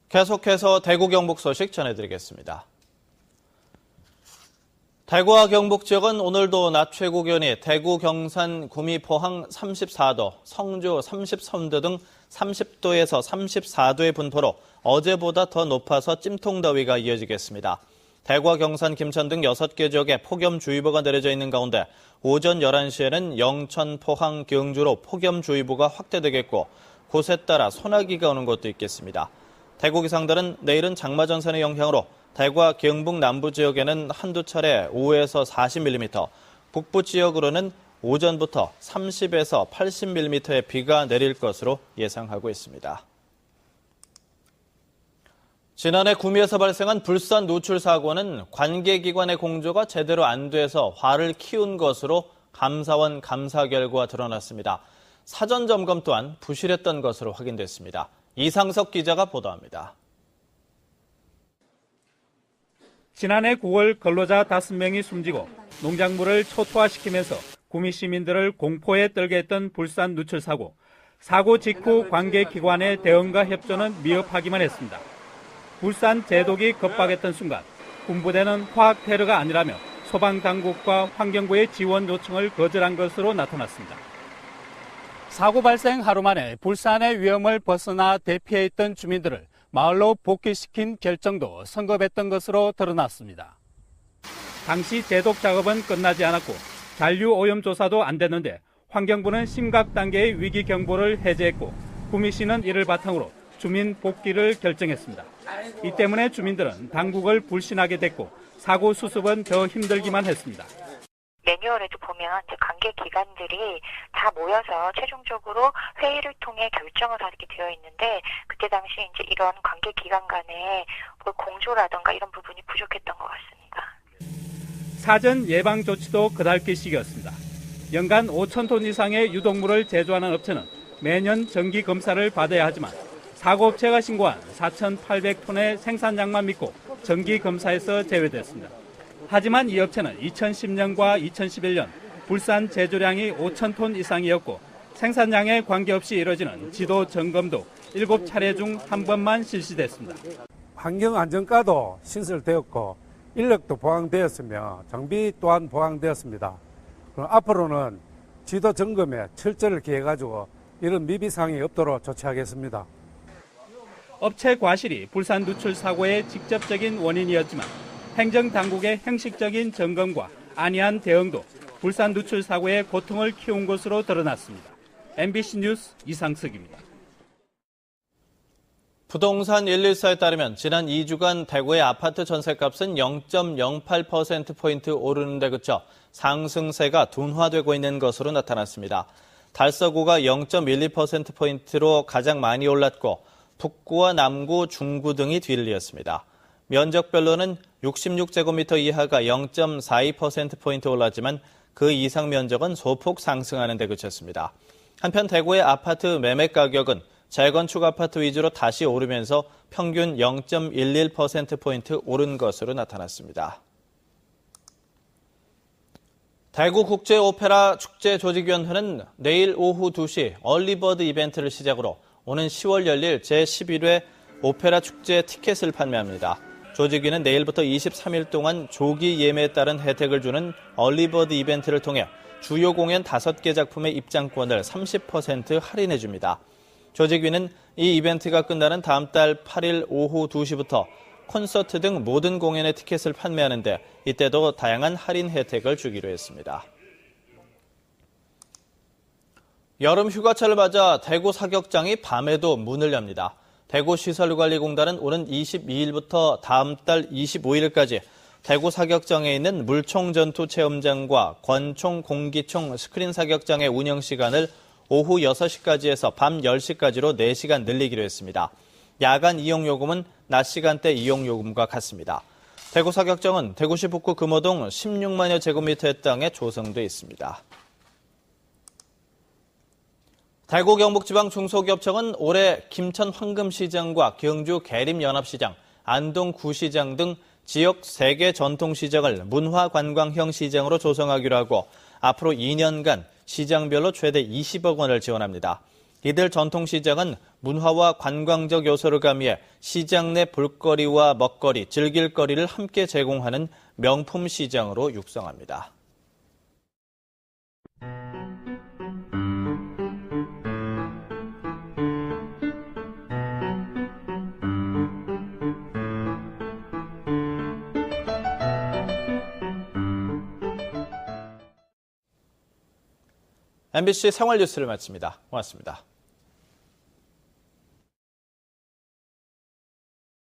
계속해서 대구 경북 소식 전해드리겠습니다. 대구와 경북 지역은 오늘도 낮 최고 기온이 대구, 경산, 구미, 포항 34도, 성주 33도 등 30도에서 34도의 분포로 어제보다 더 높아서 찜통더위가 이어지겠습니다. 대구와 경산, 김천 등 6개 지역에 폭염주의보가 내려져 있는 가운데 오전 11시에는 영천, 포항, 경주로 폭염주의보가 확대되겠고 곳에 따라 소나기가 오는 곳도 있겠습니다. 대구 기상들은 내일은 장마전선의 영향으로 대구와 경북 남부 지역에는 한두 차례 5에서 40mm, 북부 지역으로는 오전부터 30에서 80mm의 비가 내릴 것으로 예상하고 있습니다. 지난해 구미에서 발생한 불산 누출 사고는 관계기관의 공조가 제대로 안 돼서 화를 키운 것으로 감사원 감사 결과가 드러났습니다. 사전 점검 또한 부실했던 것으로 확인됐습니다. 이상석 기자가 보도합니다. 지난해 9월 근로자 5명이 숨지고 농작물을 초토화시키면서 구미 시민들을 공포에 떨게 했던 불산 누출 사고. 사고 직후 관계기관의 대응과 협조는 미흡하기만 했습니다. 불산 제독이 급박했던 순간 군부대는 화학 테러가 아니라며 소방당국과 환경부의 지원 요청을 거절한 것으로 나타났습니다. 사고 발생 하루 만에 불산의 위험을 벗어나 대피해 있던 주민들을 마을로 복귀시킨 결정도 성급했던 것으로 드러났습니다. 당시 제독 작업은 끝나지 않았고 잔류 오염 조사도 안 됐는데 환경부는 심각 단계의 위기 경보를 해제했고 구미시는 이를 바탕으로 주민 복귀를 결정했습니다. 이 때문에 주민들은 당국을 불신하게 됐고 사고 수습은 더 힘들기만 했습니다. 매뉴얼에도 보면 이제 관계 기관들이 다 모여서 최종적으로 회의를 통해 결정을 하게 되어 있는데 그때 당시 이제 이런 관계 기관 간의 공조라든가 이런 부분이 부족했던 것 같습니다. 사전 예방 조치도 그달기 시기였습니다. 연간 5,000톤 이상의 유독물을 제조하는 업체는 매년 정기 검사를 받아야 하지만 사고업체가 신고한 4,800톤의 생산량만 믿고 정기 검사에서 제외됐습니다. 하지만 이 업체는 2010년과 2011년 불산 제조량이 5,000톤 이상이었고 생산량에 관계없이 이뤄지는 지도 점검도 7차례 중 한 번만 실시됐습니다. 환경안전과도 신설되었고 인력도 보강되었으며 장비 또한 보강되었습니다. 그럼 앞으로는 지도 점검에 철저를 기해가지고 이런 미비사항이 없도록 조치하겠습니다. 업체 과실이 불산 누출 사고의 직접적인 원인이었지만 행정당국의 형식적인 점검과 안이한 대응도 불산 누출 사고의 고통을 키운 것으로 드러났습니다. MBC 뉴스 이상석입니다. 부동산 114에 따르면 지난 2주간 대구의 아파트 전셋값은 0.08%포인트 오르는 데 그쳐 상승세가 둔화되고 있는 것으로 나타났습니다. 달서구가 0.12%포인트로 가장 많이 올랐고 북구와 남구, 중구 등이 뒤를 이었습니다. 면적별로는 66제곱미터 이하가 0.42%포인트 올랐지만 그 이상 면적은 소폭 상승하는 데 그쳤습니다. 한편 대구의 아파트 매매 가격은 재건축 아파트 위주로 다시 오르면서 평균 0.11%포인트 오른 것으로 나타났습니다. 대구국제오페라 축제조직위원회는 내일 오후 2시 얼리버드 이벤트를 시작으로 오는 10월 열릴 제11회 오페라 축제 티켓을 판매합니다. 조직위는 내일부터 23일 동안 조기 예매에 따른 혜택을 주는 얼리버드 이벤트를 통해 주요 공연 5개 작품의 입장권을 30% 할인해 줍니다. 조직위는 이 이벤트가 끝나는 다음 달 8일 오후 2시부터 콘서트 등 모든 공연의 티켓을 판매하는데 이때도 다양한 할인 혜택을 주기로 했습니다. 여름 휴가철을 맞아 대구 사격장이 밤에도 문을 엽니다. 대구시설관리공단은 오는 22일부터 다음 달 25일까지 대구 사격장에 있는 물총 전투 체험장과 권총, 공기총, 스크린 사격장의 운영 시간을 오후 6시까지에서 밤 10시까지로 4시간 늘리기로 했습니다. 야간 이용 요금은 낮 시간대 이용 요금과 같습니다. 대구 사격장은 대구시 북구 금호동 16만여 제곱미터의 땅에 조성돼 있습니다. 대구 경북지방 중소기업청은 올해 김천 황금시장과 경주 계림연합시장, 안동 구시장 등 지역 3개 전통시장을 문화관광형 시장으로 조성하기로 하고 앞으로 2년간 시장별로 최대 20억 원을 지원합니다. 이들 전통시장은 문화와 관광적 요소를 가미해 시장 내 볼거리와 먹거리, 즐길거리를 함께 제공하는 명품 시장으로 육성합니다. MBC 생활뉴스를 마칩니다. 고맙습니다.